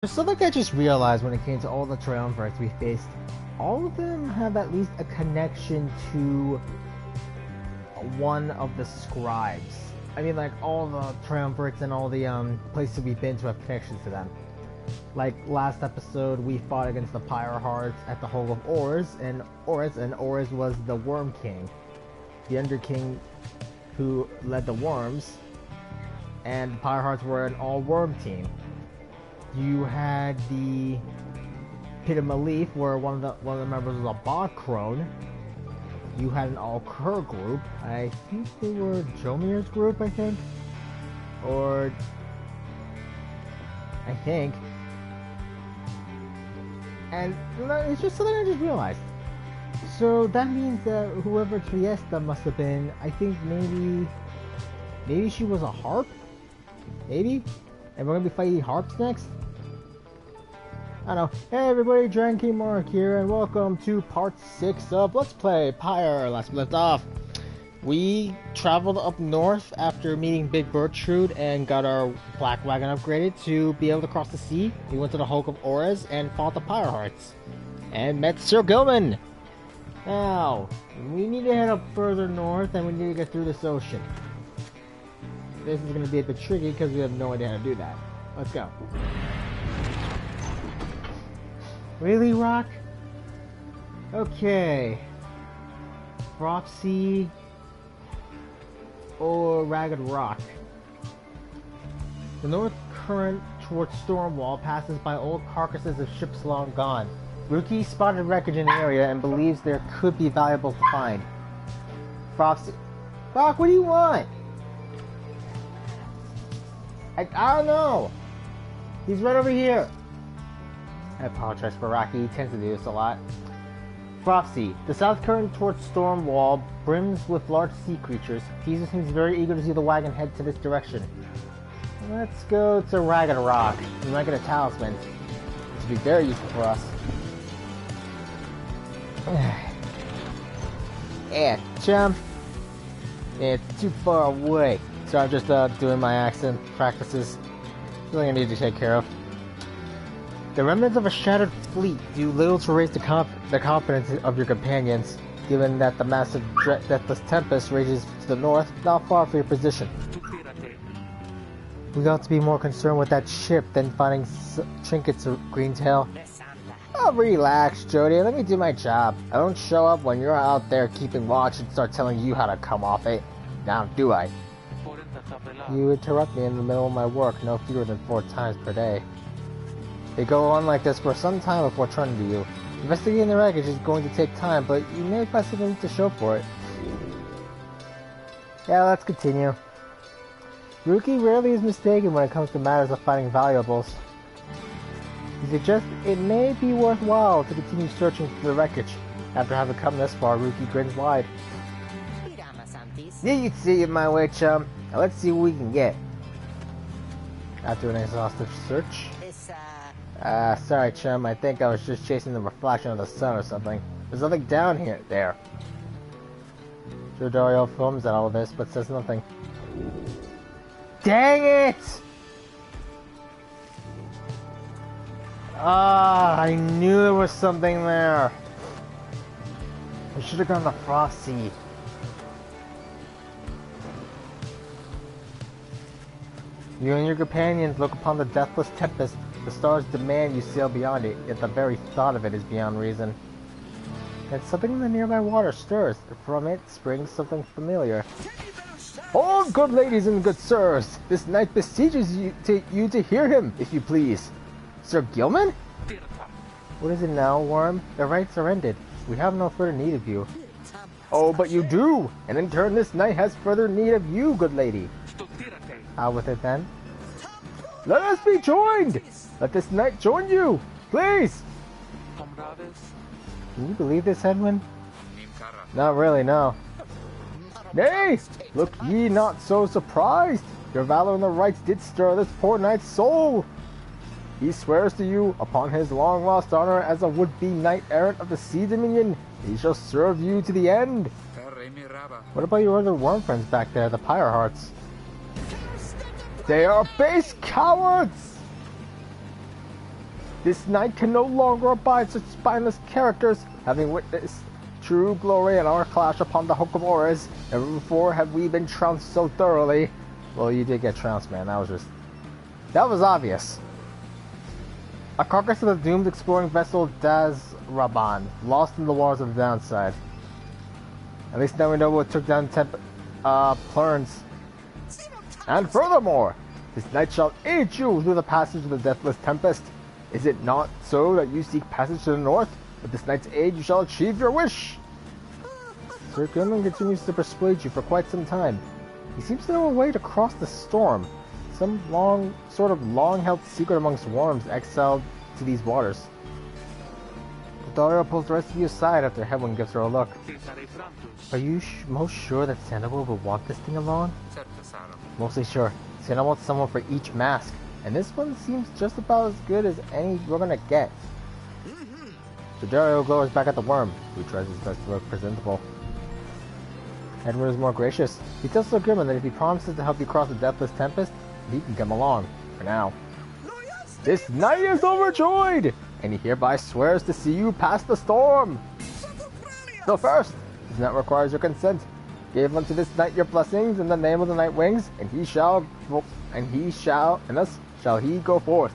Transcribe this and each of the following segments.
There's something I just realized when it came to all the triumvirates we faced. All of them have at least a connection to one of the scribes. I mean, like, all the triumvirates and all the places we've been to have connections to them. Like, last episode, we fought against the Pyre Hearts at the Hole of Ors, and Ors was the Worm King. The Under King who led the worms, and the Pyre Hearts were an all-worm team. You had the Pit of Malif, where one of the members was a Bog Crone. You had an all-Cur group. I think they were Jomir's group, I think. Or... I think. And it's just something I just realized. So that means that whoever Triesta must have been, I think maybe she was a harp? Maybe? And we're gonna be fighting harps next? I don't know. Hey everybody, Dranky Mark here, and welcome to part 6 of Let's Play Pyre. Last we left off, we traveled up north after meeting Big Bertrude and got our black wagon upgraded to be able to cross the sea. We went to the Hulk of Ores and fought the Pyre Hearts. And met Sir Gilman! Now, we need to head up further north and we need to get through this ocean. This is going to be a bit tricky because we have no idea how to do that. Let's go. Really, Rock? Okay. Frosty or Ragged Rock. The north current towards Stormwall passes by old carcasses of ships long gone. Rookie spotted wreckage in the area and believes there could be valuable to find. Frosty. Rock, what do you want? I don't know. He's right over here. I apologize for Rocky, he tends to do this a lot. Frosty. The south current towards Stormwall brims with large sea creatures. Teaser seems very eager to see the wagon head to this direction. Let's go to Ragged Rock. We might get a talisman. This would be very useful for us. Yeah, chum. It's too far away. So I'm just doing my accent practices. Something I need to take care of. The remnants of a shattered fleet do little to raise the confidence of your companions, given that the massive deathless tempest rages to the north, not far from your position. We ought to be more concerned with that ship than finding trinkets of Greentail. Oh, relax, Jody. Let me do my job. I don't show up when you're out there keeping watch and start telling you how to come off it. Now, do I? You interrupt me in the middle of my work no fewer than 4 times per day. They go on like this for some time before turning to you. Investigating the wreckage is going to take time, but you may find something to show for it. Yeah, let's continue. Rookie rarely is mistaken when it comes to matters of finding valuables. He suggests it may be worthwhile to continue searching for the wreckage. After having come this far, Rookie grins wide. Yeah, you see it my way, chum. Now let's see what we can get. After an exhaustive search. Sorry, chum. I think I was just chasing the reflection of the sun or something. There's nothing down here. There. Jodariel films at all of this, but says nothing. Dang it! Ah, I knew there was something there. I should have gone to Frosty. You and your companions look upon the deathless tempest. The stars demand you sail beyond it, yet the very thought of it is beyond reason. And something in the nearby water stirs. From it springs something familiar. Oh, good ladies and good sirs! This knight beseeches you to hear him, if you please. Sir Gilman? What is it now, Worm? The rites are ended. We have no further need of you. Oh, but you do! And in turn this knight has further need of you, good lady. Out with it then. Let us be joined! Let this knight join you! Please! Can you believe this, Edwin? Not really, no. Nay! Look ye not so surprised! Your valor and the rites did stir this poor knight's soul! He swears to you, upon his long-lost honor as a would-be knight-errant of the Sea Dominion, he shall serve you to the end! What about your other worm friends back there, the Pyre Hearts? They are base cowards! This knight can no longer abide such spineless characters, having witnessed true glory in our clash upon the Hook of Horrors. Never before have we been trounced so thoroughly. Well, you did get trounced, man. That was obvious. A carcass of the doomed exploring vessel Das Raban, lost in the waters of the downside. At least now we know what took down Plurns. And furthermore, this knight shall aid you through the passage of the deathless tempest. Is it not so that you seek passage to the north? With this knight's aid you shall achieve your wish. Sir Gilman continues to persuade you for quite some time. He seems to know a way to cross the storm. Some long-held secret amongst worms exiled to these waters. Jodariel pulls the rest of you aside after Hedwyn gives her a look. Are you most sure that Sandoval will want this thing alone? Mostly sure. Santa wants someone for each mask, and this one seems just about as good as any we're gonna get. Jodariel glowers back at the worm, who tries his best to look presentable. Edward is more gracious. He tells Sir Grimman that if he promises to help you cross the deathless tempest, he can come along, for now. This knight is overjoyed, and he hereby swears to see you pass the storm. So first, this knight requires your consent. Give unto this knight your blessings in the name of the Night Wings, and thus shall he go forth.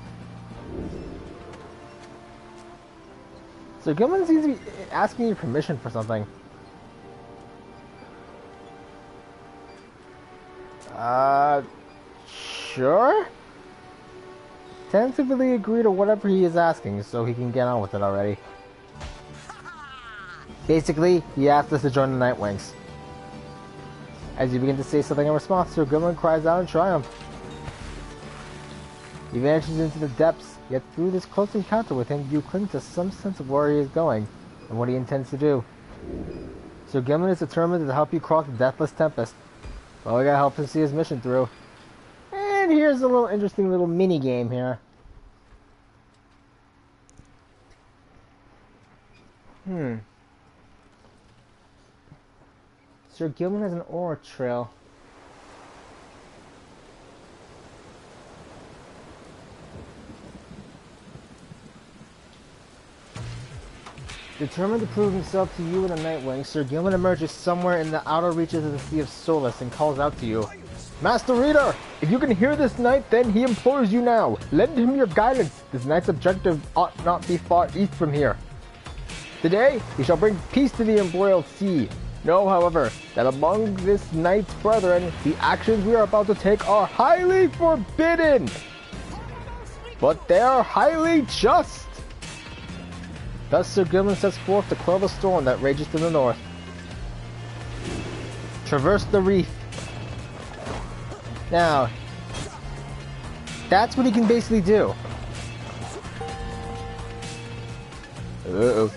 So Gilman seems to be asking your permission for something. Sure? Tentatively agree to whatever he is asking so he can get on with it already. Basically, he asked us to join the Night Wings. As you begin to say something in response, Sir Gilman cries out in triumph. He vanishes into the depths, yet through this close encounter with him, you cling to some sense of where he is going, and what he intends to do. Sir Gilman is determined to help you cross the deathless tempest. Well, we gotta help him see his mission through. And here's a little interesting little mini game here. Sir Gilman has an aura trail. Determined to prove himself to you in the Nightwing, Sir Gilman emerges somewhere in the outer reaches of the Sea of Solace and calls out to you. Master Reader, if you can hear this knight, then he implores you now. Lend him your guidance. This knight's objective ought not be far east from here. Today, he shall bring peace to the embroiled sea. Know, however, that among this knight's brethren, the actions we are about to take are highly forbidden. But they are highly just. Thus Sir Gilman sets forth to quell the storm that rages to the north. Traverse the reef. Now, that's what he can basically do. Uh-oh.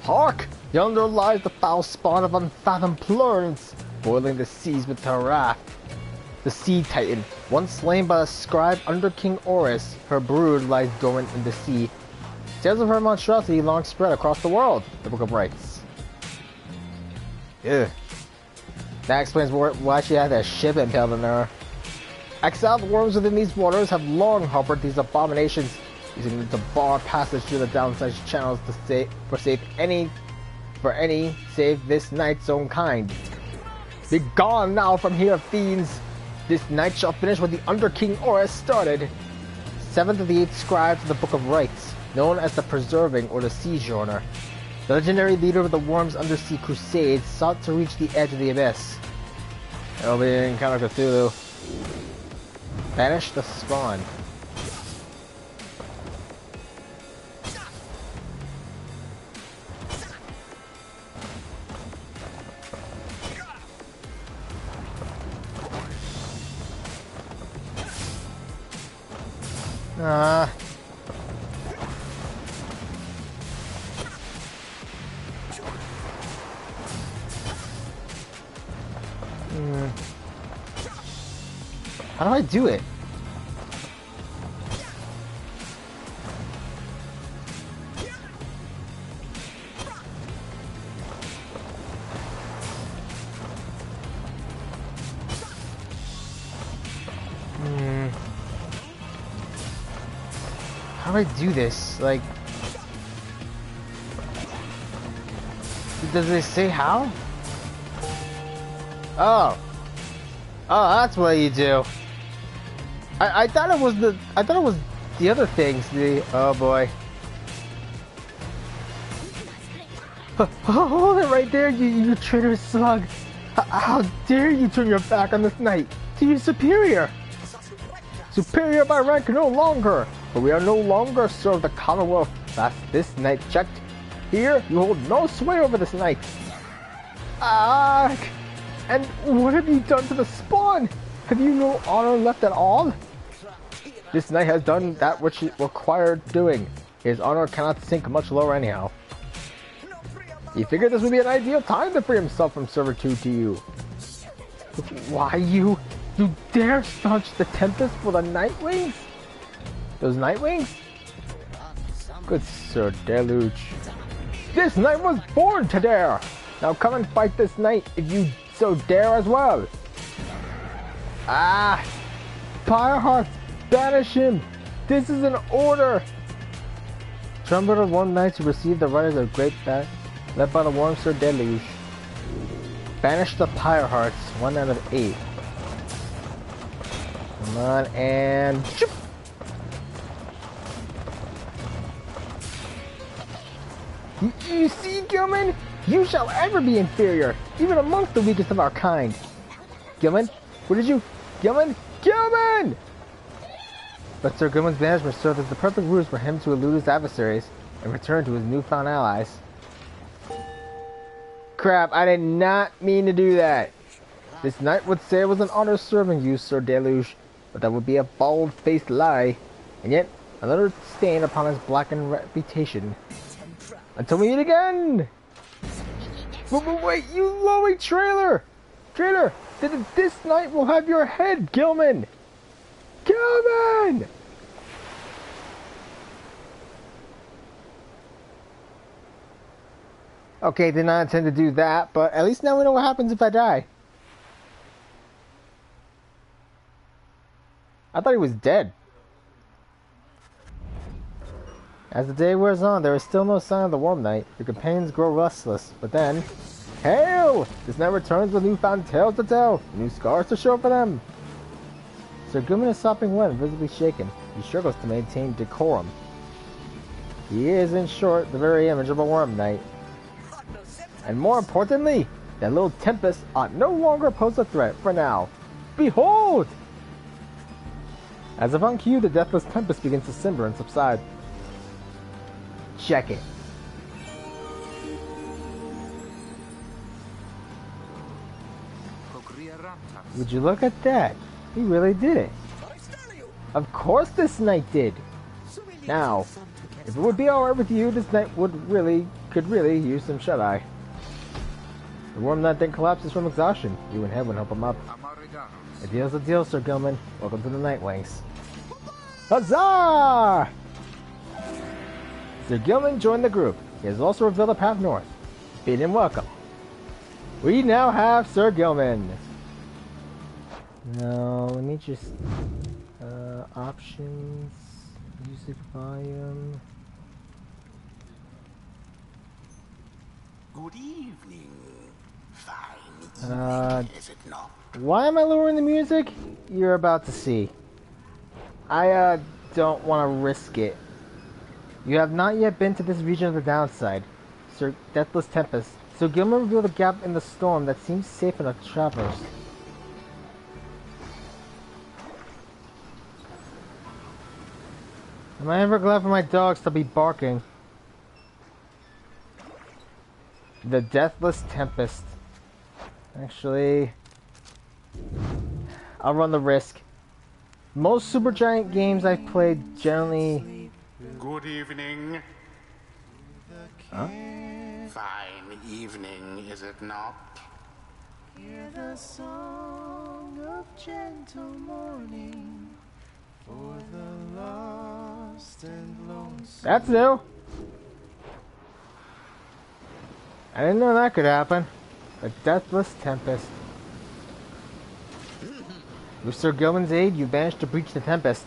Hark! Yonder lies the foul spawn of unfathomed plurns, boiling the seas with her wrath. The Sea Titan, once slain by the scribe under King Orus, her brood lies dormant in the sea. Tales of her monstrosity long spread across the world, the Book of Rites. Ugh. That explains why she had that ship impaled in her. Exiled worms within these waters have long harbored these abominations, using them to bar passage through the downside channels to for any save this knight's own kind. Begone now from here, fiends! This night shall finish what the Under King Orus started. 7th of the 8 scribes of the Book of Rites, known as the Preserving or the Sojourner. The legendary leader of the Worm's Undersea Crusades sought to reach the edge of the abyss. It'll be an encounter Cthulhu. Banish the spawn. How do I do it? How do I do this? Like, does it say how? Oh, that's what you do. I thought it was the other things. Oh boy. Hold it right there, you traitorous slug. How dare you turn your back on this knight? To your superior. Superior by rank no longer, but we are no longer served the Commonwealth. That's this knight checked. Here, you hold no sway over this knight. And what have you done to the spawn? Have you no honor left at all? This knight has done that which it required doing. His honor cannot sink much lower anyhow. He figured this would be an ideal time to free himself from servitude to you. Why, you dare staunch the Tempest for the Nightwings? Those Nightwings? Good Sir Deluge. This knight was born to dare! Now come and fight this knight if you so dare as well. Pyre, banish him! This is an order! Trumpet of one knight to receive the riders of great bat, led by the wyrm Sir Deluge. Banish the Pyre Hearts, 1 out of 8. Come on, and shoop! You see, Gilman? You shall ever be inferior, even amongst the weakest of our kind. Gilman, what did you... Gilman! Gilman! But Sir Gilman's banishment served as the perfect ruse for him to elude his adversaries and return to his newfound allies. Crap, I did not mean to do that. This knight would say it was an honor serving you, Sir Deluge, but that would be a bald-faced lie, and yet another stain upon his blackened reputation. Until we meet again! Wait, you lowly traitor! This knight will have your head, Gilman! Gilman! Okay, did not intend to do that, but at least now we know what happens if I die. I thought he was dead. As the day wears on, there is still no sign of the Wyrm Knight. Your companions grow restless, but then... Hail! This knight returns with newfound tales to tell, new scars to show for them. Sir Gilman is sopping wet and visibly shaken. He struggles to maintain decorum. He is, in short, the very image of a Wyrm Knight. And more importantly, that little Tempest ought no longer pose a threat for now. Behold! As if on cue, the deathless Tempest begins to simmer and subside. Check it. Would you look at that? He really did it. Of course this knight did. Now, if it would be alright with you, this knight could really use some shut-eye. The Wyrm Knight then collapses from exhaustion. You and Heaven help him up. A deal's a deal, Sir Gilman. Welcome to the Nightwings. Huzzah! Sir Gilman joined the group. He has also revealed a path north. Bid him welcome. We now have Sir Gilman. Now, let me just... options... music volume... Good evening. Fine evening, is it not? Why am I lowering the music? You're about to see. I don't want to risk it. You have not yet been to this region of the downside, Sir Deathless Tempest. So Gilman revealed a gap in the storm that seems safe enough to traverse. Am I ever glad for my dogs to be barking? The Deathless Tempest. Actually, I'll run the risk. Most Supergiant games I've played generally... Good evening. Huh? Fine evening, is it not? Hear the song of gentle morning for the lost and lonesome. That's new. I didn't know that could happen. The Deathless Tempest. With Sir Gilman's aid, you managed to breach the Tempest.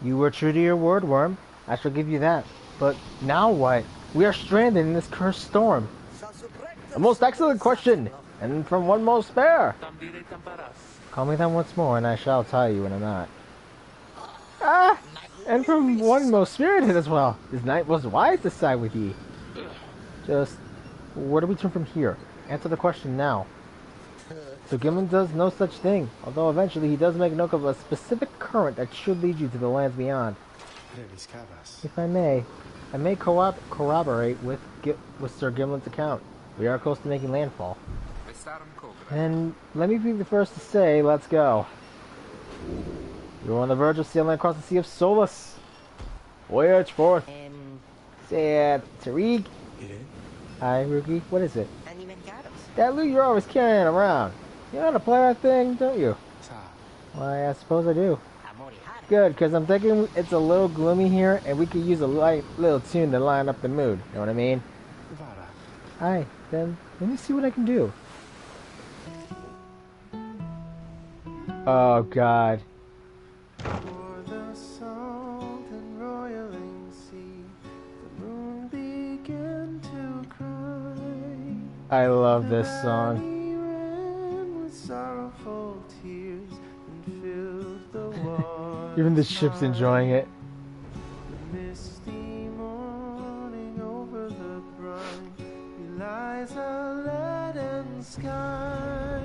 You were true to your word, Worm. I shall give you that. But now what? We are stranded in this cursed storm. A most excellent question, and from one most fair. Call me then once more, and I shall tell you when I'm not. Ah! And from one most spirited as well. This night was wise to side with ye. Just, where do we turn from here? Answer the question now. So Gimlin does no such thing, although eventually he does make note of a specific current that should lead you to the lands beyond. If I may corroborate with Sir Gimlin's account. We are close to making landfall. And let me be the first to say, let's go. You're on the verge of sailing across the Sea of Solus. Voyage forth. Say, Tariq? Hi, Rookie. What is it? That loot you're always carrying around. You know how to play that thing, don't you? Why, I suppose I do. Good, because I'm thinking it's a little gloomy here, and we could use a light little tune to line up the mood. You know what I mean? Hi, then let me see what I can do. Oh, God. I love this song. Even the ship's enjoying it. The misty morning over the brine relies a leaden sky.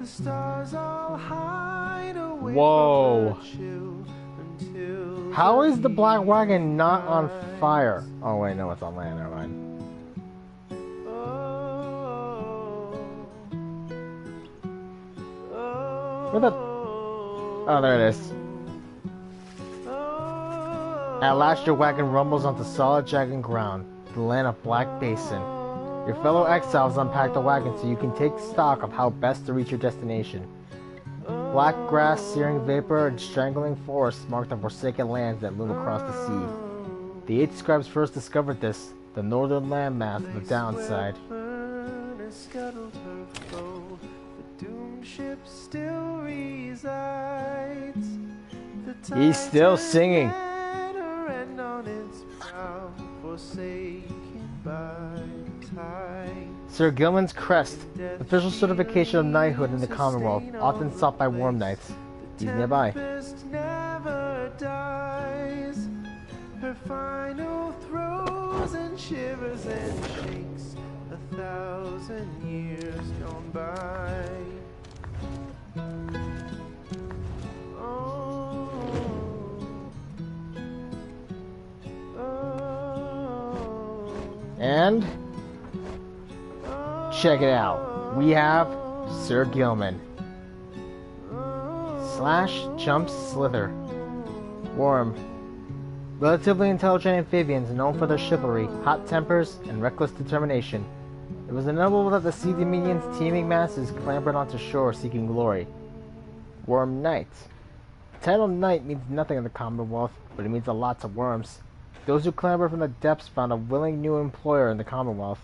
The stars all hide away. Whoa. From the chill until How is the Black Wagon not on fire? Oh wait, no, it's on land. Never mind. Where the? Oh, there it is. At last your wagon rumbles onto solid jagged ground, the land of Black Basin. Your fellow exiles unpack the wagon so you can take stock of how best to reach your destination. Black grass, searing vapor, and strangling forests mark the forsaken lands that loom across the sea. The 8 scribes first discovered this, the northern landmass of the downside. He's still singing. Sir Gilman's crest, official certification of knighthood in the Commonwealth, often sought by Worm Knights. He's nearby. Her final throws and shivers and shakes 1,000 years gone by. And check it out. We have Sir Gilman. Slash, jump, slither. Worm. Relatively intelligent amphibians known for their chivalry, hot tempers, and reckless determination. It was inevitable that the Sea Dominion's teeming masses clambered onto shore seeking glory. Worm Knight. The title Knight means nothing in the Commonwealth, but it means a lot to worms. Those who clamber from the depths found a willing new employer in the Commonwealth.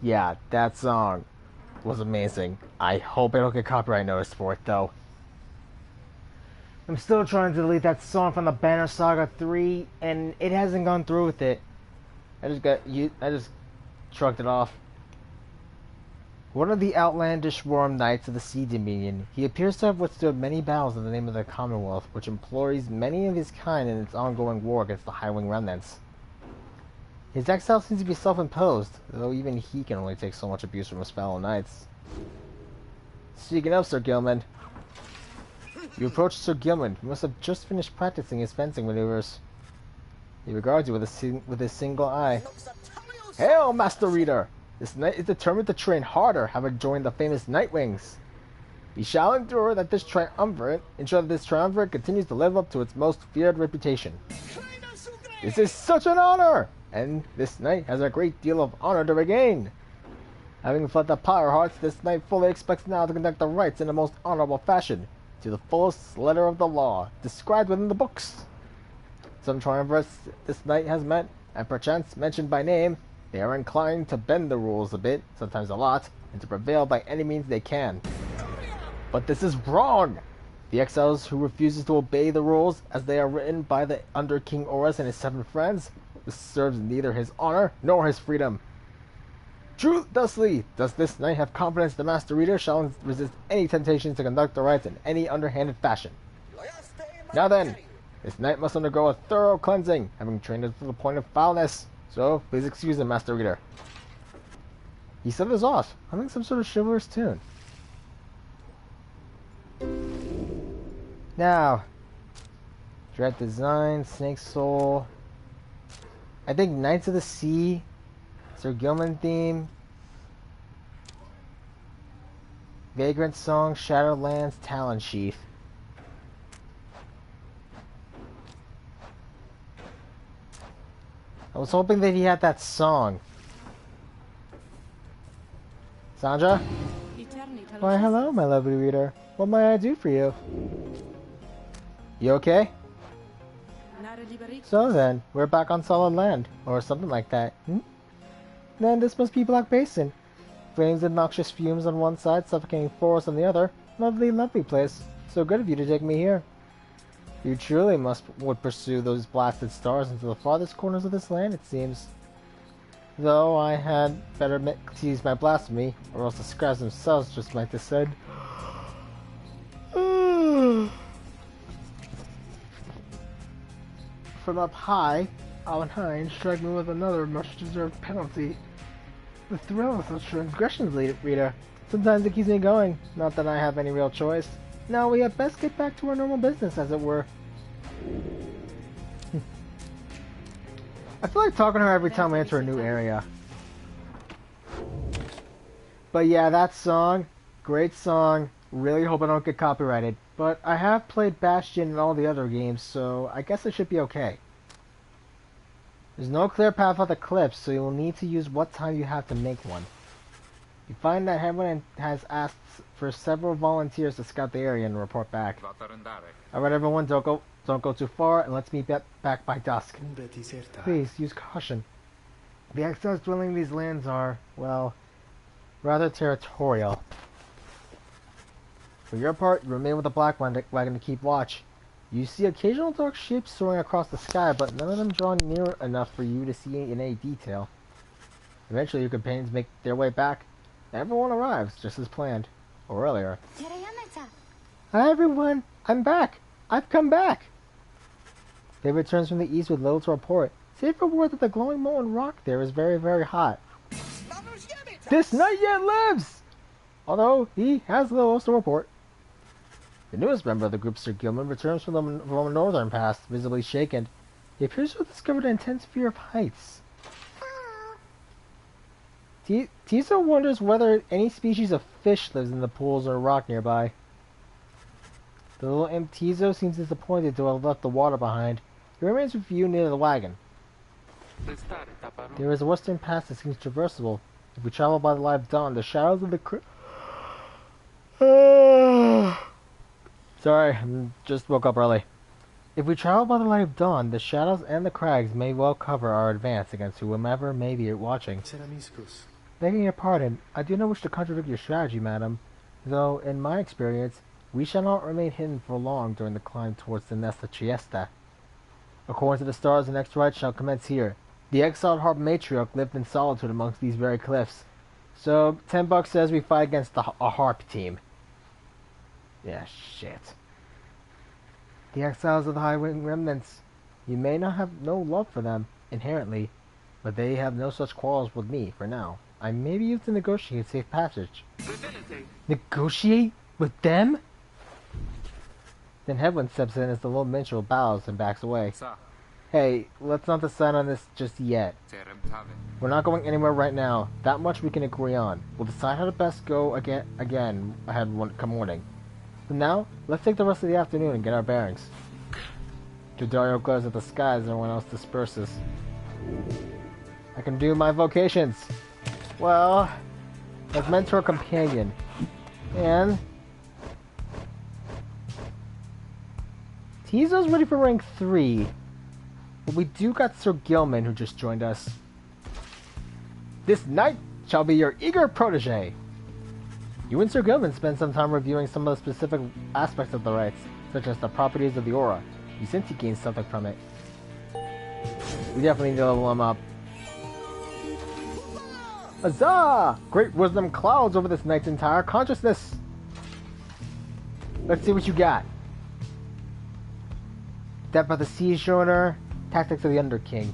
Yeah, that song was amazing. I hope I don't get copyright notice for it, though. I'm still trying to delete that song from the Banner Saga 3, and it hasn't gone through with it. I just shrugged it off. One of the outlandish worm knights of the Sea Dominion, he appears to have withstood many battles in the name of the Commonwealth, which employs many of his kind in its ongoing war against the Highwing remnants. His exile seems to be self-imposed, though even he can only take so much abuse from his fellow knights. Speaking of Sir Gilman, you approach Sir Gilman, who must have just finished practicing his fencing maneuvers. He regards you with his single eye. Hail, Master Reader! This knight is determined to train harder, having joined the famous Nightwings. He shall ensure that this triumvirate continues to live up to its most feared reputation. This is such an honor, and this knight has a great deal of honor to regain. Having fled the Pyre hearts, this knight fully expects now to conduct the rites in the most honorable fashion, to the fullest letter of the law, described within the books. Some triumvirates this knight has met, and perchance mentioned by name, they are inclined to bend the rules a bit, sometimes a lot, and to prevail by any means they can. But this is wrong! The exiles who refuses to obey the rules as they are written by the under King Oras and his 7 friends, this serves neither his honor nor his freedom. True thusly does this knight have confidence the Master Reader shall resist any temptation to conduct the rites in any underhanded fashion. Now then, this knight must undergo a thorough cleansing, having trained it to the point of foulness. So, please excuse him, Master Reader. He set us off, humming some sort of chivalrous tune. Now, Dread Design, Snake Soul. I think Knights of the Sea, Sir Gilman theme, Vagrant Song, Shadowlands, Talon Sheath. I was hoping that he had that song. Sandra? Why, hello, my lovely reader. What may I do for you? You okay? So then, we're back on solid land, or something like that. Then this must be Black Basin. Flames and noxious fumes on one side, suffocating forest on the other. Lovely, lovely place. So good of you to take me here. You truly would pursue those blasted stars into the farthest corners of this land, it seems. Though I had better tease my blasphemy, or else the scribes themselves just might descend. From up high, Allenheim struck me with another much-deserved penalty. The thrill of such transgressions, reader. Sometimes it keeps me going, not that I have any real choice. Now we had best get back to our normal business, as it were. I feel like talking to her every time we enter a new area. But yeah, that song, great song. Really hope I don't get copyrighted. But I have played Bastion and all the other games, so I guess it should be okay. There's no clear path off the cliffs, so you will need to use what time you have to make one. You find that everyone has asked for several volunteers to scout the area and report back. Alright everyone, don't go too far, and let's meet back by dusk. Please, use caution. The exiles dwelling in these lands are, well, rather territorial. For your part, you remain with the Black Wagon to keep watch. You see occasional dark shapes soaring across the sky, but none of them draw near enough for you to see in any detail. Eventually, your companions make their way back. Everyone arrives, just as planned. Or earlier. Hi everyone! I'm back! I've come back! They returns from the east with little to report, save for word that the glowing molten rock there is very, very hot. This knight yet lives! Although, he has little to report. The newest member of the group, Sir Gilman, returns from the northern past, visibly shaken. He appears to have discovered an intense fear of heights. Tiso wonders whether any species of fish lives in the pools or rock nearby. The little imp Tiso seems disappointed to have left the water behind. He remains with you near the wagon. There is a western pass that seems traversable. If we travel by the light of dawn, the shadows of the Sorry, I just woke up early. If we travel by the light of dawn, the shadows and the crags may well cover our advance against whomever may be watching. Begging your pardon, I do not wish to contradict your strategy, madam, though, in my experience, we shall not remain hidden for long during the climb towards the nest of Triesta. According to the stars, the next rite shall commence here. The exiled harp matriarch lived in solitude amongst these very cliffs. So, $10 says we fight against a harp team. Yeah, shit. The exiles of the High-Wing Remnants. You may not have no love for them, inherently, but they have no such quarrels with me, for now. I may be used to negotiate safe passage. Negotiate with them? Then Headwind steps in as the little minstrel bows and backs away. Hey, let's not decide on this just yet. We're not going anywhere right now. That much we can agree on. We'll decide how to best go again ahead come morning. So now, let's take the rest of the afternoon and get our bearings. Jodariel glares at the sky as everyone else disperses. I can do my vocations. Well, as mentor companion. And Tizo's ready for rank 3. But we do got Sir Gilman who just joined us. This knight shall be your eager protege. You and Sir Gilman spend some time reviewing some of the specific aspects of the rites, such as the properties of the aura. You sense he gains something from it. We definitely need to level him up. Huzzah! Great wisdom clouds over this knight's entire consciousness. Let's see what you got. Depth of the Siege Owner, Tactics of the Underking.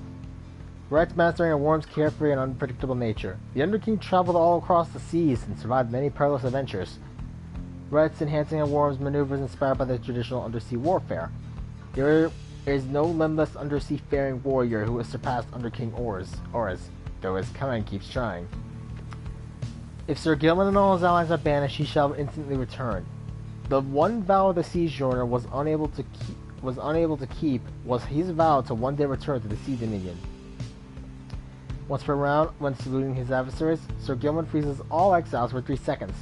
Rites mastering a worm's carefree and unpredictable nature. The Underking traveled all across the seas and survived many perilous adventures. Rites enhancing a worm's maneuvers inspired by the traditional undersea warfare. There is no limbless undersea-faring warrior who has surpassed Underking auras, though his kind keeps trying. If Sir Gilman and all his allies are banished, he shall instantly return. The one vow of the Siege Owner was unable to keep was his vow to one day return to the Sea Dominion. Once per round, when saluting his adversaries, Sir Gilman freezes all exiles for 3 seconds.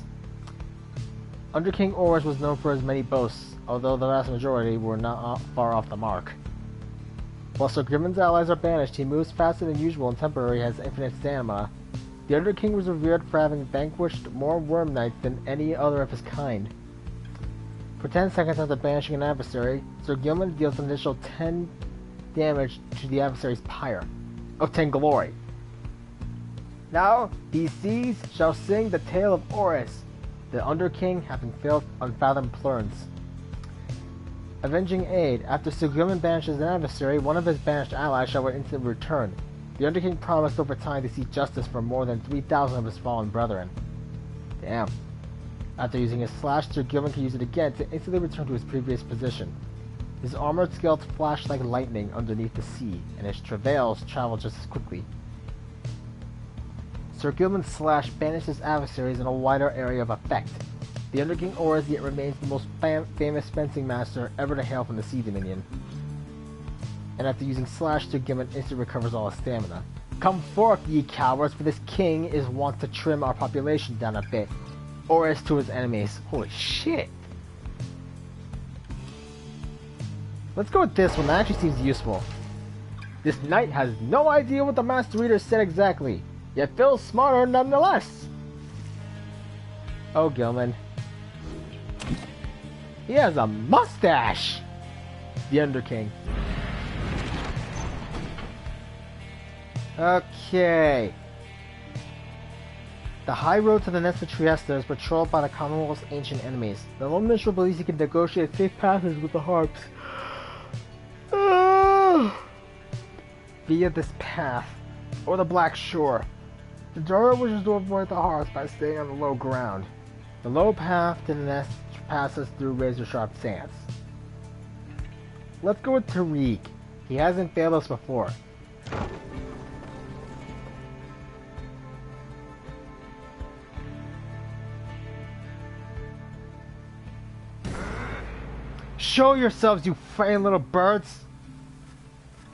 Underking Oris was known for his many boasts, although the vast majority were not far off the mark. While Sir Gilman's allies are banished, he moves faster than usual and temporarily has infinite stamina. The Underking was revered for having vanquished more Worm Knights than any other of his kind. For 10 seconds after banishing an adversary, Sir Gilman deals an additional 10 damage to the adversary's Pyre. 10 glory. Now, these seas shall sing the tale of Oris, the Underking having failed unfathomed plurns. Avenging Aid. After Sir Gilman banishes an adversary, one of his banished allies shall instantly return. The Underking promised over time to seek justice for more than 3,000 of his fallen brethren. Damn. After using his slash, Sir Gilman can use it again to instantly return to his previous position. His armored scales flash like lightning underneath the sea, and his travails travel just as quickly. Sir Gilman's slash banishes adversaries in a wider area of effect. The Underking Oris yet remains the most famous fencing master ever to hail from the Sea Dominion. And after using slash, Sir Gilman instantly recovers all his stamina. Come forth, ye cowards, for this king is wont to trim our population down a bit. Oris to his enemies. Holy shit! Let's go with this one, that actually seems useful. This knight has no idea what the Master Reader said exactly, yet feels smarter nonetheless. Oh, Gilman. He has a mustache! The Underking. Okay. The high road to the nest of Trieste is patrolled by the Commonwealth's ancient enemies. The lone minstrel believes he can negotiate safe passage with the harps via this path, or the Black Shore. Jodariel wishes to avoid the harps by staying on the low ground. The low path to the nest passes through razor-sharp sands. Let's go with Tariq. He hasn't failed us before. Show yourselves, you frightened little birds!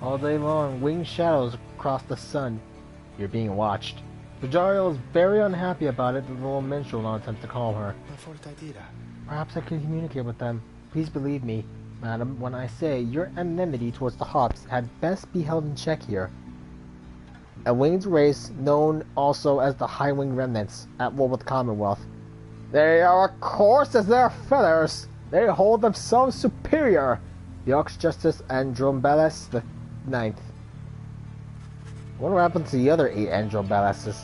All day long, winged shadows across the sun. You're being watched. Jodariel is very unhappy about it, but the little minstrel now attempts to calm her. Perhaps I can communicate with them. Please believe me, madam, when I say your enmity towards the Harps had best be held in check here. A winged race, known also as the High-Winged Remnants, at war with the Commonwealth. They are coarse as their feathers. They hold themselves superior. The Archjustice Andrombeles the 9th. I wonder what happened to the other 8 Andrombeleses.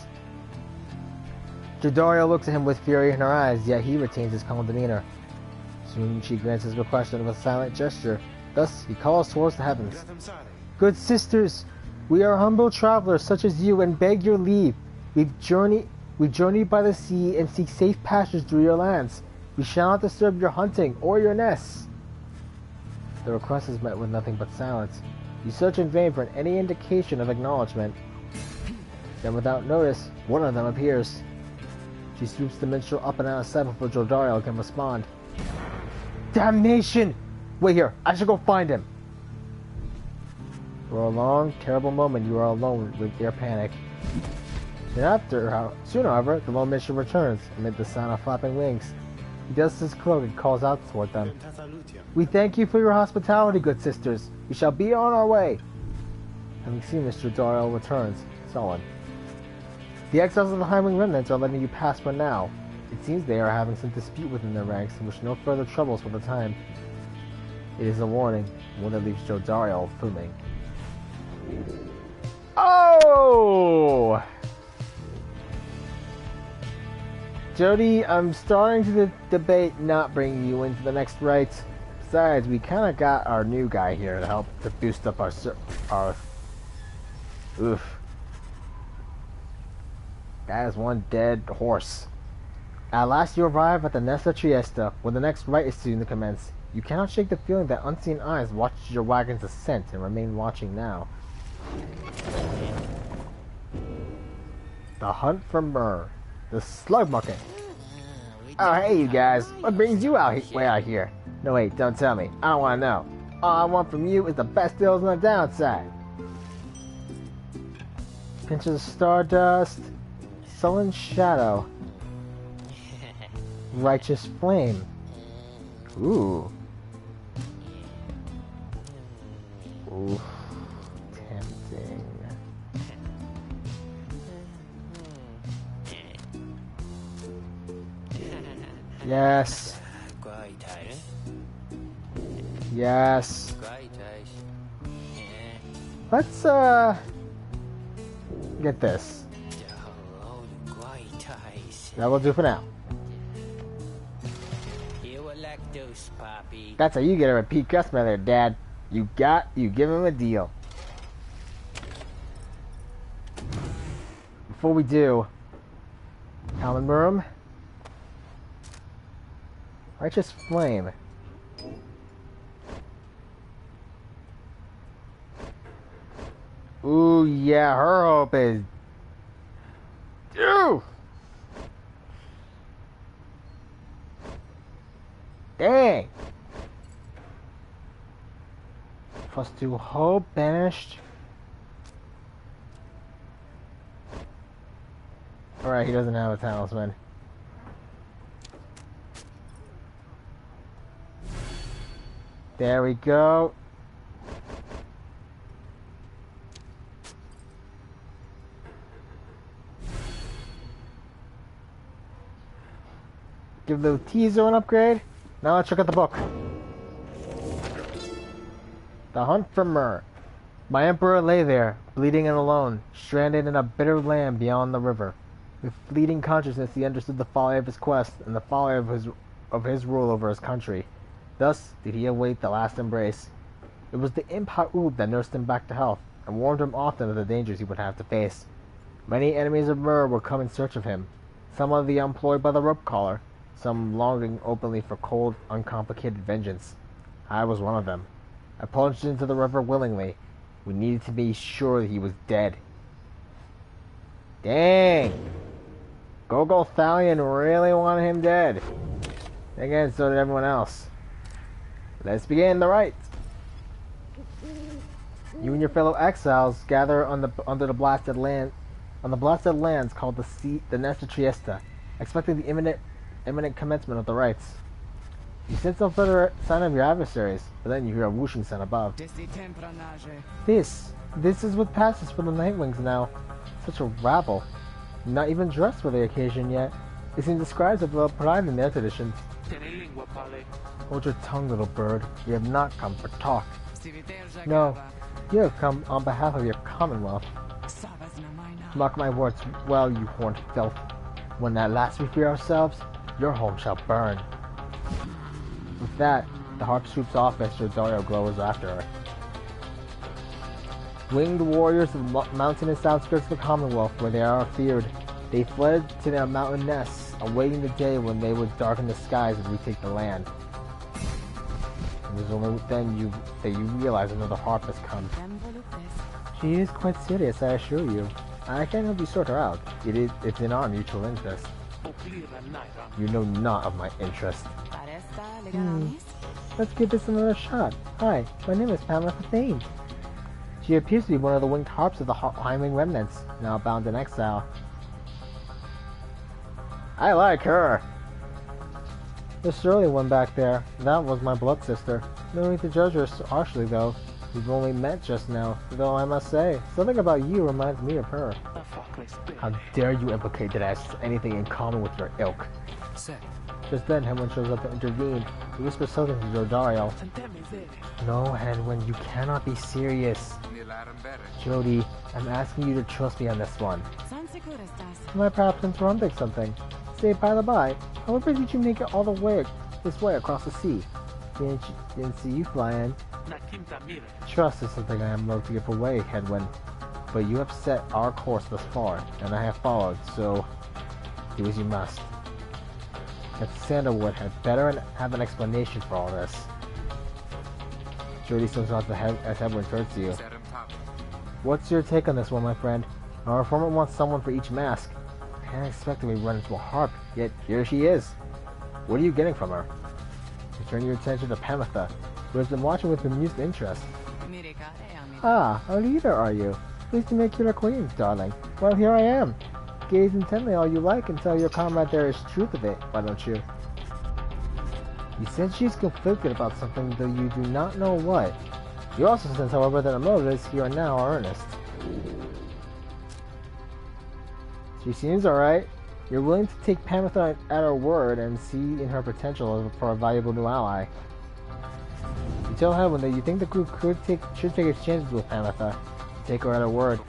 Jodariel looks at him with fury in her eyes, yet he retains his calm demeanor. Soon she grants his request with a silent gesture. Thus he calls towards the heavens. Good sisters, we are humble travelers such as you, and beg your leave. We journey by the sea and seek safe passage through your lands. We shall not disturb your hunting or your nests. The request is met with nothing but silence. You search in vain for any indication of acknowledgement. Then without notice, one of them appears. She swoops the minstrel up and out of sight before Jodariel can respond. Damnation! Wait here, I should go find him! For a long, terrible moment you are alone with your panic. Soon, however, the lone minstrel returns, amid the sound of flapping wings. He dusts his cloak and calls out toward them. We thank you for your hospitality, good sisters. We shall be on our way. Having seen this, Jodariel returns, sullen. The exiles of the High-Winged Remnants are letting you pass for now. It seems they are having some dispute within their ranks and wish no further troubles for the time. It is a warning, one that leaves Jodariel fuming. Oh! Jody, I'm starting to debate not bringing you into the next rite. Besides, we kind of got our new guy here to help to boost up our oof. That is one dead horse. At last you arrive at the Nesta Triesta, where the next rite is soon to commence. You cannot shake the feeling that unseen eyes watch your wagon's ascent and remain watching now. The hunt for myrrh. The slug market. Oh, hey, you guys. What brings you way out here? No, wait, don't tell me. I don't want to know. All I want from you is the best deals on the downside. Pinches of stardust. Sullen shadow. Righteous flame. Ooh. Ooh. Tempting. Yes. Yes. Let's get this. That will do for now. That's how you get a repeat customer there, Dad. You give him a deal. Before we do, common room. Righteous flame. Ooh, yeah, her hope is... Ew! Dang! +2 hope, banished. Alright, he doesn't have a talisman. There we go. Give the teaser an upgrade. Now let's check out the book. The Hunt for Myrrh. My emperor lay there, bleeding and alone, stranded in a bitter land beyond the river. With fleeting consciousness, he understood the folly of his quest and the folly of his rule over his country. Thus did he await the last embrace. It was the imp Ha'ub that nursed him back to health, and warned him often of the dangers he would have to face. Many enemies of Myrrh would come in search of him, some of the employed by the rope collar, some longing openly for cold, uncomplicated vengeance. I was one of them. I plunged into the river willingly. We needed to be sure that he was dead. Dang! Gogol Thalion really wanted him dead. Again, so did everyone else. Let's begin the rite. You and your fellow exiles gather under the blasted land, on the blasted lands called the Nesta Triesta, expecting the imminent commencement of the rites. You sense no further sign of your adversaries, but then you hear a whooshing sound above. This is what passes for the Nightwings now. Such a rabble. Not even dressed for the occasion yet. They seem described with little pride in their traditions. Hold your tongue, little bird. We have not come for talk. No, you have come on behalf of your commonwealth. Mark my words well, you horned filth. When at last we free ourselves, your home shall burn. With that, the harp swoops off as Jodariel glows after her. Winged warriors of the mountainous outskirts of the Commonwealth, where they are feared, they fled to their mountain nests, awaiting the day when they would darken the skies and retake the land. It was only then that you realize another harp has come. She is quite serious, I assure you. I can't help you sort her out. It's in our mutual interest. You know not of my interest. Let's give this another shot. Hi, my name is Pamela Fathane. She appears to be one of the winged harps of the Hyming remnants, now bound in exile. I like her. The surly one back there, that was my blood sister. No need to judge her so harshly, though. We've only met just now, though I must say, something about you reminds me of her. How dare you implicate that I have anything in common with your ilk? Just then, Hedwyn shows up to intervene. He whispers something to Jodariel. No, Hedwyn, you cannot be serious. Jody, I'm asking you to trust me on this one. Am I perhaps interrupting something? Say, by the by, however did you make it all the way this way across the sea? Didn't see you fly in. Trust is something I am loath to give away, Hedwyn. But you have set our course thus far, and I have followed, so do as you must. That Sandalwood had better have an explanation for all this. Jody slips off as Hedwyn turns to you. What's your take on this one, my friend? Our informant wants someone for each mask. I can't expect that we run into a harp, yet here she is. What are you getting from her? You turn your attention to Pamitha, who has been watching with amused interest. Ah, a leader, are you? Pleased to make your acquaintance, darling. Well, here I am. Gaze intently all you like and tell your comrade there is truth of it, why don't you? You said she's conflicted about something, though you do not know what. You also sense, however, that her motives here and now are earnest. She seems alright. You're willing to take Pamitha at her word and see in her potential for a valuable new ally. You tell Hedwyn that you think the group should take its chances with Pamitha. Take her at her word.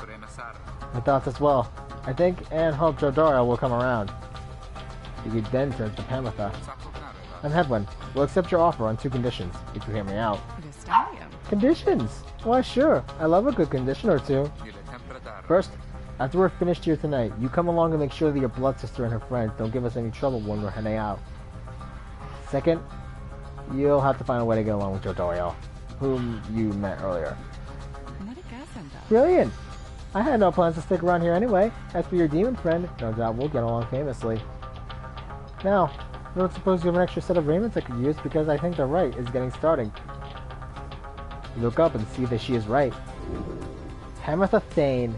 My thoughts as well. I think and hope Jodariel will come around. You then turn to Pamitha. I'm Hedwyn. We'll accept your offer on 2 conditions, if you hear me out. Conditions? Why, sure. I love a good condition or 2. First, after we're finished here tonight, you come along and make sure that your blood sister and her friends don't give us any trouble when we're heading out. Second, you'll have to find a way to get along with Jodariel, whom you met earlier. Brilliant! I had no plans to stick around here anyway. As for your demon friend, no doubt we'll get along famously. Now, I don't suppose you have an extra set of raiments I could use, because I think the rite is getting started. You look up and see that she is right. Pamitha Thane.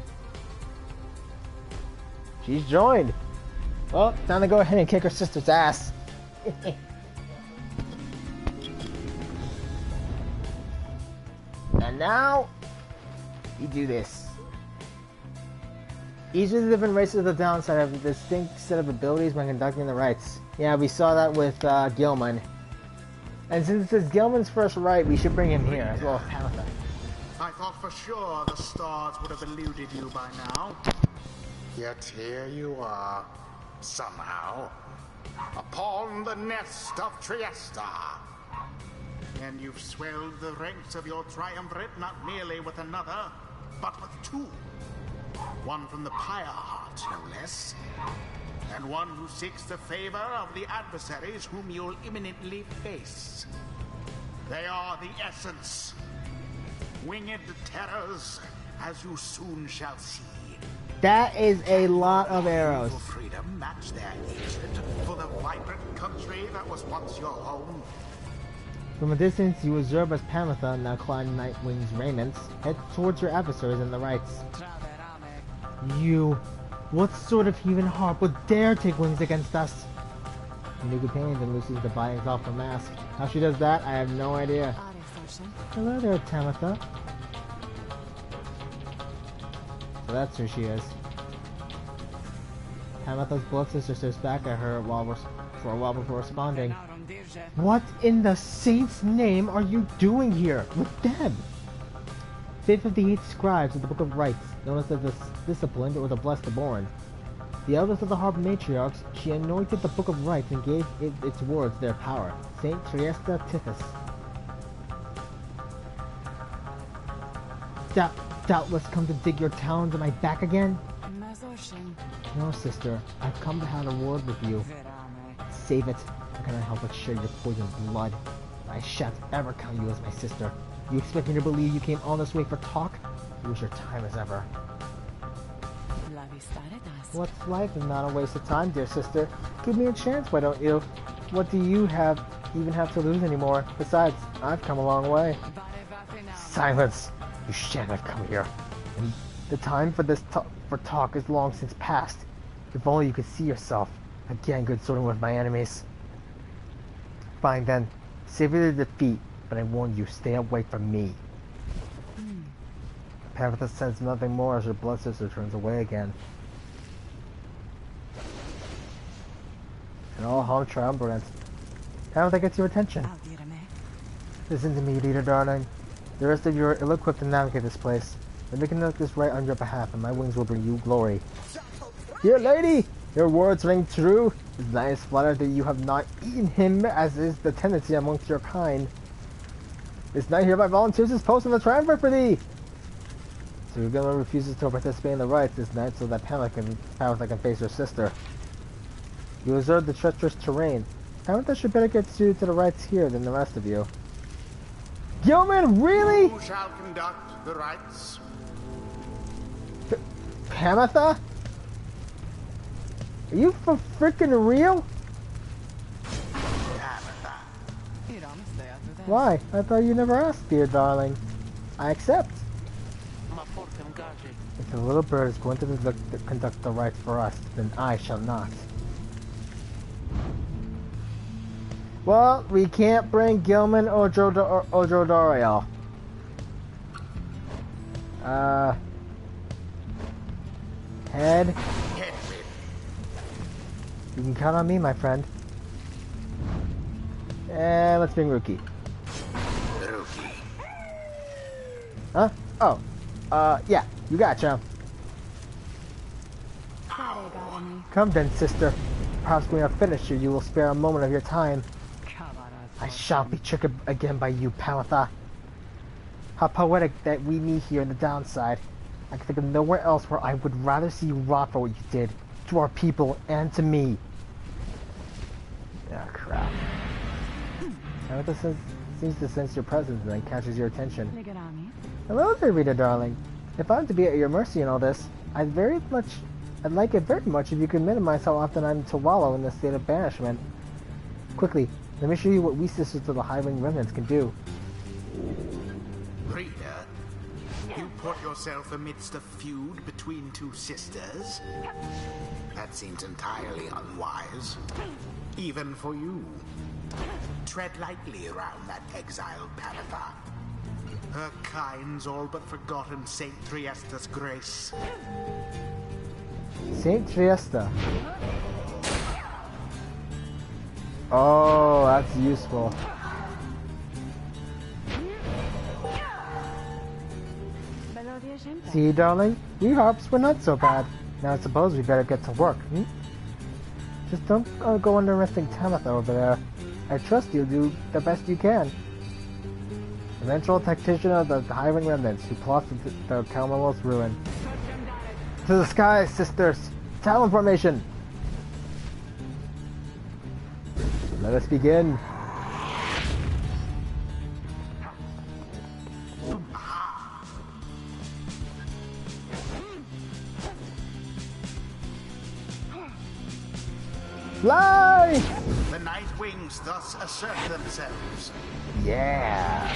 She's joined. Well, time to go ahead and kick her sister's ass. And now, we do this. Each of the different races of the downside have a distinct set of abilities when conducting the rites. Yeah, we saw that with Gilman. And since this is Gilman's first rite, we should bring him here, as well as Pamitha. I thought for sure the stars would have eluded you by now. Yet here you are, somehow, upon the nest of Trieste. And you've swelled the ranks of your triumvirate not merely with another, but with 2. One from the Pyre heart, no less. And one who seeks the favor of the adversaries whom you'll imminently face. They are the essence. Winged terrors, as you soon shall see. That is a lot of arrows. For freedom, match their hatred for the vibrant country that was once your home. From a distance, you observe as Pamitha, now clad in Nightwing's raiments, head towards her adversaries in the rites. You... What sort of heathen harp would dare take wings against us? A new companion then looses the bindings off her mask. How she does that, I have no idea. Hello there, Pamitha. So that's who she is. Pamitha's blood sister stares back at her for a while before responding. What in the saint's name are you doing here with them? Fifth of the 8 scribes of the Book of Rites, known as the Disciplined or the Blessed Born. The eldest of the Harp Matriarchs, she anointed the Book of Rites and gave it its words their power. Saint Trieste Tithys. Doubtless come to dig your talons in my back again? No, sister. I've come to have a word with you. Save it. I cannot help but share your poisoned blood. I shan't ever count you as my sister. You expect me to believe you came all this way for talk? You wish your time as ever. What's life if not a waste of time, dear sister? Give me a chance, why don't you? What do you even have to lose anymore? Besides, I've come a long way. Silence! You shan't have come here. And the time for this talk is long since past. If only you could see yourself. Again, good sorting with my enemies. Fine then. Savor the defeat, but I warn you, stay away from me. Pamitha says nothing more as her blood sister turns away again. and all home triumvirate. How that gets your attention? Listen to me, leader darling. The rest of you are ill-equipped to navigate this place. Let me conduct this right on your behalf, and my wings will bring you glory. Dear lady, your words ring true. It's nice flattered that you have not eaten him, as is the tendency amongst your kind. This knight hereby volunteers his post in the triumvirate for thee. So Gilman refuses to participate in the rites this night so that Pamela can face her sister. You observe the treacherous terrain. Pamela should better get suited to the rites here than the rest of you. Gilman, really? Who shall conduct the rites? Pamatha? Are you for freaking real? Pamatha. Why? I thought you never asked, dear darling. I accept. If the little bird is going to conduct the rites for us, then I shall not. Well, we can't bring Gilman or Jodariel. Head. You can count on me, my friend. And let's bring Rookie. Huh? Oh. Yeah, you gotcha. Come then, sister. Perhaps when we have finished you will spare a moment of your time. I shan't be tricked again by you, Pamatha. How poetic that we meet here in the downside. I can think of nowhere else where I would rather see you rot for what you did to our people and to me. Ah, crap. Pamatha seems to sense your presence and then catches your attention. Hello there, Rita, darling. If I'm to be at your mercy in all this, I'd like it very much if you could minimize how often I'm to wallow in the state of banishment. Quickly, let me show you what we sisters of the High-Wing Remnants can do. Rita, you put yourself amidst a feud between two sisters? That seems entirely unwise. Even for you. Tread lightly around that exiled Pamatha. Her kind's all but forgotten Saint Triesta's grace. Saint Triesta. Oh, that's useful. See, darling, we harps were not so bad. Now I suppose we better get to work, hmm? Just don't go underestimating Tamatha over there. I trust you'll do the best you can. Eventual tactician of the High-Wing Remnants who plots the Commonwealth's ruin. To the skies, sisters! Talon formation! Let us begin. Fly! The night wings thus assert themselves. Yeah!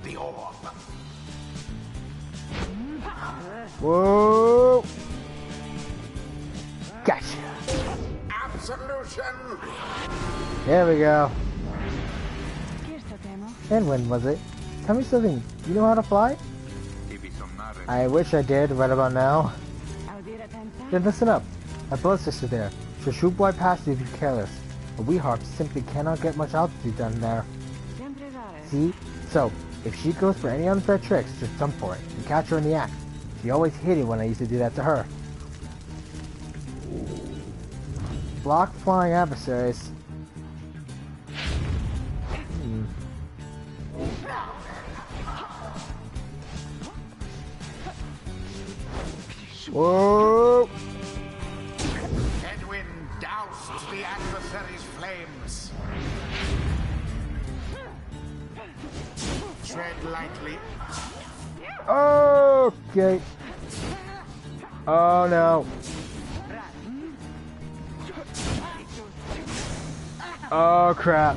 The orb. Whoa! Gotcha! Absolution! There we go. And when was it? Tell me something. You know how to fly? I wish I did right about now. Then listen up. My blood sister there. She'll shoot right past you if you're careless. But we harps simply cannot get much altitude down there. See? So, if she goes for any unfair tricks, just jump for it and catch her in the act. She always hated when I used to do that to her. Block flying adversaries. Whoa! Edwin doused the adversary's flames. Tread lightly. Okay. Oh no. Oh crap.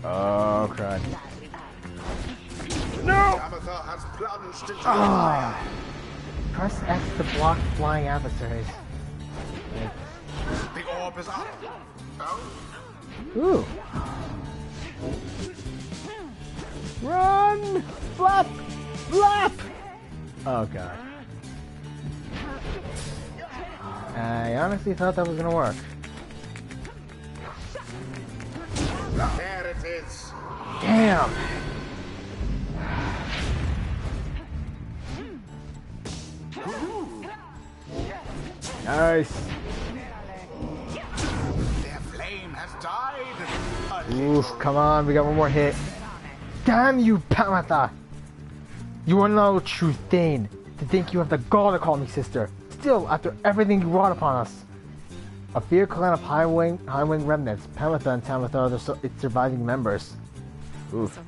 Oh crap. No! Tamatha has plunged into Ah! Press X to block flying adversaries. the orb is up. Oh, Ooh. Run! Flap! Flap! Oh god. I honestly thought that was gonna work. There it is. Damn! Nice! Their flame has died. Oof, come on, we got one more hit. Damn you, Pamatha! You are no true Thane, to think you have the gall to call me sister. Still, after everything you wrought upon us. A feared clan of high-wing remnants, Pamatha and Tamatha are its surviving members. Oof.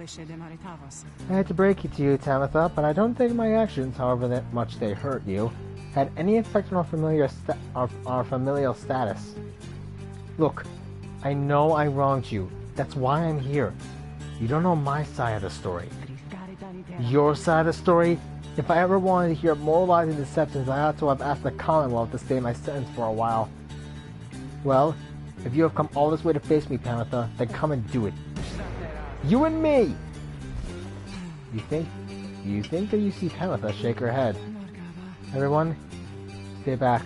I had to break it to you, Tamatha, but I don't think my actions, however that much they hurt you, had any effect on our familial status. Look, I know I wronged you. That's why I'm here. You don't know my side of the story. Your side of the story? If I ever wanted to hear moralizing deceptions, I ought to have asked the Commonwealth to stay my sentence for a while. Well, if you have come all this way to face me, Pamatha, then come and do it. You and me! You think that you see Pamatha shake her head. Everyone, stay back.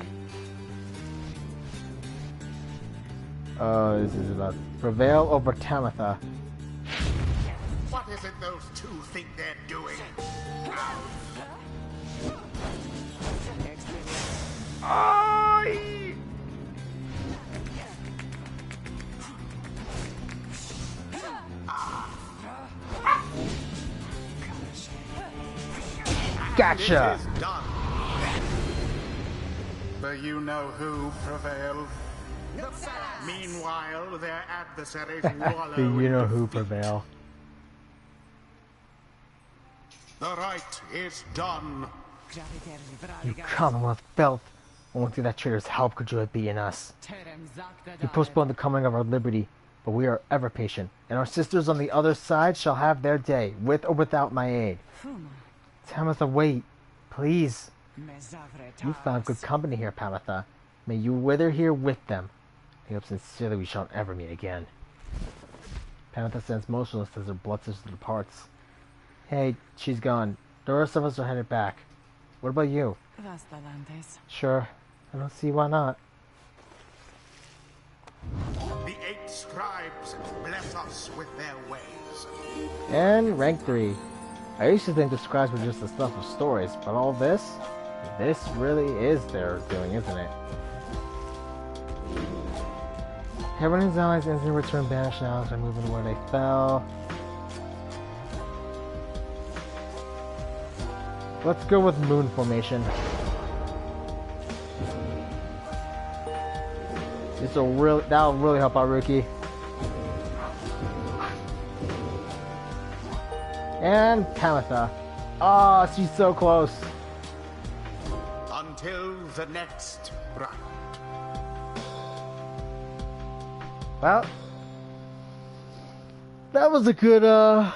This is about prevail over Tamatha. What is it those two think they're doing? Gotcha! It is done. Do you know who prevailed? Meanwhile, their adversaries wallow. Do you know in who defeat. prevail? The rite is done. You Commonwealth filth! Only through that traitor's help could you have beaten us. You postponed the coming of our liberty, but we are ever patient, and our sisters on the other side shall have their day, with or without my aid. Tamatha, wait, please. You found good company here, Pamatha. May you wither here with them. I hope sincerely we shan't ever meet again. Pamatha stands motionless as her blood sister departs. Hey, she's gone. The rest of us are headed back. What about you? Sure. I don't see why not. The 8 scribes bless us with their ways. And rank 3. I used to think the scribes were just the stuff of stories, but all this really is their doing, isn't it? Everyone in his allies instantly return banished now as I move into where they fell. Let's go with moon formation. That'll really help out Rookie. And Tamatha. Ah, she's so close. Until the next rite. Well, that was a good, that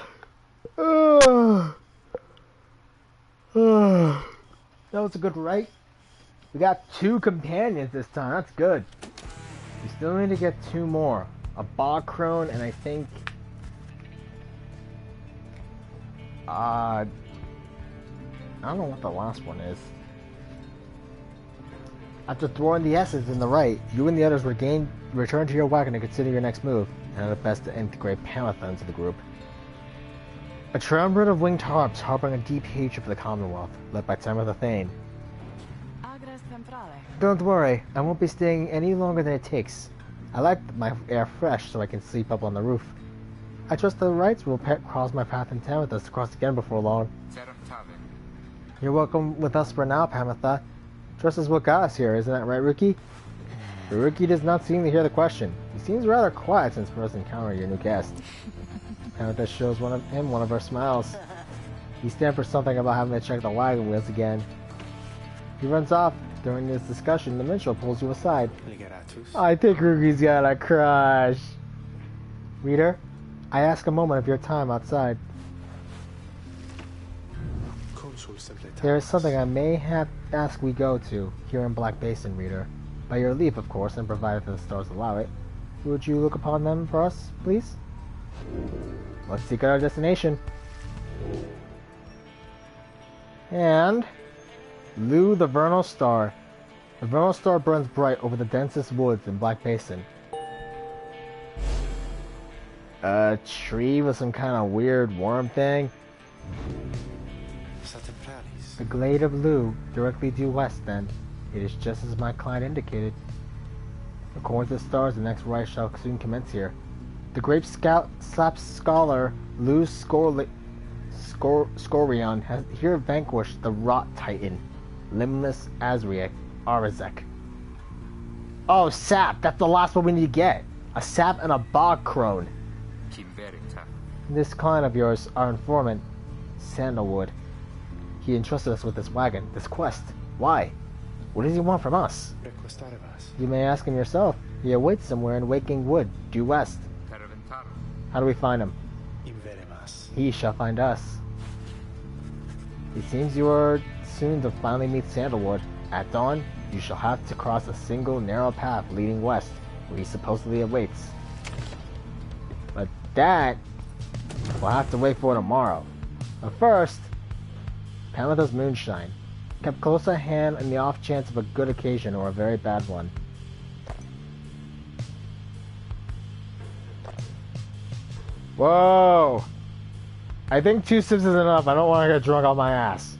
was a good rite. We got 2 companions this time, that's good. We still need to get 2 more. A bog crone and I think, I don't know what the last one is. After throwing the S's in the right, you and the others return to your wagon to consider your next move, and at best to integrate Pamatha into the group. A triumvirate of winged harps harboring a deep hatred for the Commonwealth, led by Tamatha Thane. Don't worry, I won't be staying any longer than it takes. I like my air fresh so I can sleep up on the roof. I trust the rites will cross my path in town with us to cross again before long. You're welcome with us for now, Pamatha. Trust is what got us here, isn't that right, Rookie? The Rookie does not seem to hear the question. He seems rather quiet since first encountering your new guest. Pamatha shows one of her smiles. He stands for something about having to check the wagon wheels again. He runs off. During this discussion, the minstrel pulls you aside. I think Rookie's got a crush. Reader, I ask a moment of your time outside. There is something I may have asked we go to, here in Black Basin, Reader. By your leave, of course, and provided the stars allow it. Would you look upon them for us, please? Let's seek out our destination. And Lou the Vernal Star. A vernal star burns bright over the densest woods in Black Basin. A tree with some kind of weird worm thing. A glade of blue, directly due west then. It is just as my client indicated. According to the stars, the next rite shall soon commence here. The great slap scholar Luz Scorion has here vanquished the rot titan, limbless Arazek. Oh, sap! That's the last one we need to get! A sap and a bog crone. This client of yours, our informant, Sandalwood. He entrusted us with this wagon, this quest. Why? What does he want from us? You may ask him yourself. He awaits somewhere in Waking Wood, due west. How do we find him? He shall find us. It seems you are soon to finally meet Sandalwood. At dawn, you shall have to cross a single narrow path leading west, where he supposedly awaits. But that, we'll have to wait for tomorrow. But first, Pamela's moonshine, kept close at hand in the off chance of a good occasion or a very bad one. Whoa! I think 2 sips is enough. I don't want to get drunk on my ass.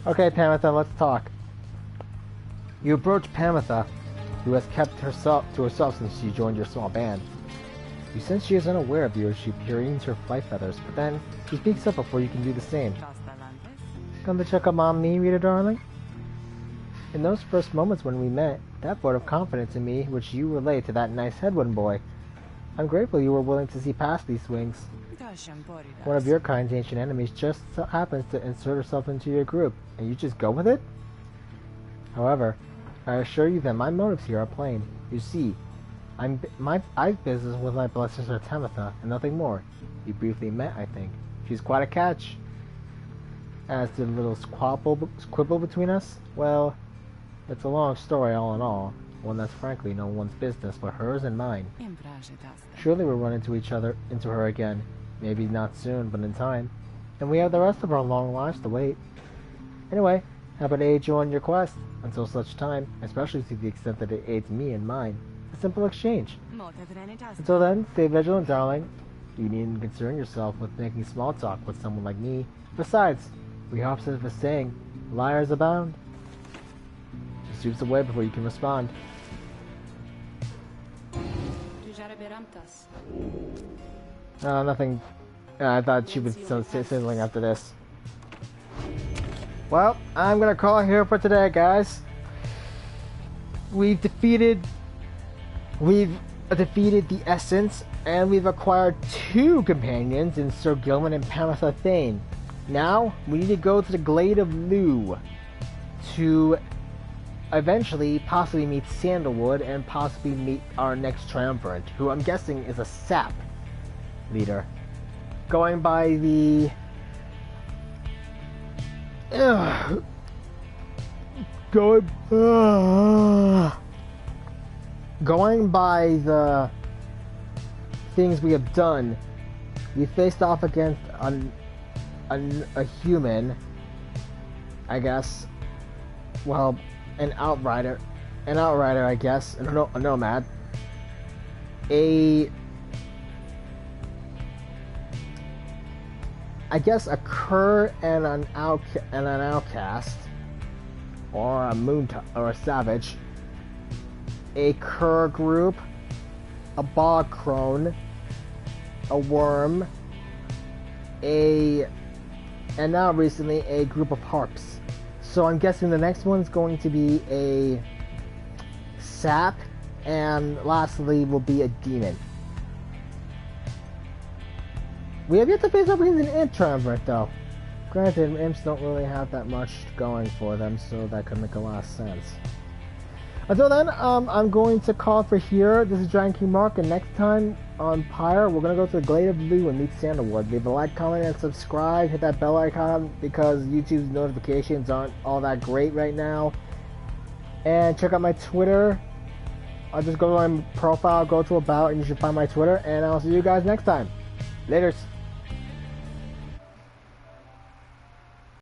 Okay, Pamitha, let's talk. You approach Pamitha, who has kept herself to herself since she joined your small band. You sense she is unaware of you as she preens her flight feathers, but then she speaks up before you can do the same. Come to check up on me, Rita darling? In those first moments when we met, that vote of confidence in me which you relayed to that nice Headwind boy, I'm grateful you were willing to see past these swings. One of your kind's ancient enemies just so happens to insert herself into your group, and you just go with it? However, I assure you that my motives here are plain. You see, I've business with my blessed sister Tamitha, and nothing more. You briefly met, I think. She's quite a catch. As to the little quibble between us, well, it's a long story all in all, one that's frankly no one's business but hers and mine. Surely we'll run into her again. Maybe not soon, but in time. And we have the rest of our long lives to wait. Anyway, happy to aid you on your quest. Until such time, especially to the extent that it aids me and mine. A simple exchange. Until then, stay vigilant, darling. You needn't concern yourself with making small talk with someone like me. Besides, we have a saying, liars abound. She swoops away before you can respond. Nothing. I thought she would say something after this. Well, I'm gonna call it here for today, guys. We've defeated the Essence, and we've acquired 2 companions in Sir Gilman and Pamitha Thane. Now, we need to go to the Glade of Lou to eventually possibly meet Sandalwood and possibly meet our next triumvirate, who I'm guessing is a sap leader. Going by the going by the things we have done, we faced off against a human, I guess. Well, an outrider, I guess, a nomad, I guess a cur and an outcast, or a savage, a cur group, a bog crone, a worm, and now recently a group of harps. So I'm guessing the next one's going to be a sap, and lastly will be a demon. We have yet to face up against an imp triumvirate, though. Granted, imps don't really have that much going for them, so that could make a lot of sense. Until then, I'm going to call for here. This is Giant King Mark, and next time on Pyre, we're going to go to the Glade of Blue and meet Sandalwood. Leave a like, comment, and subscribe. Hit that bell icon because YouTube's notifications aren't all that great right now. And check out my Twitter. I'll just go to my profile, go to About, and you should find my Twitter. And I'll see you guys next time. Laters.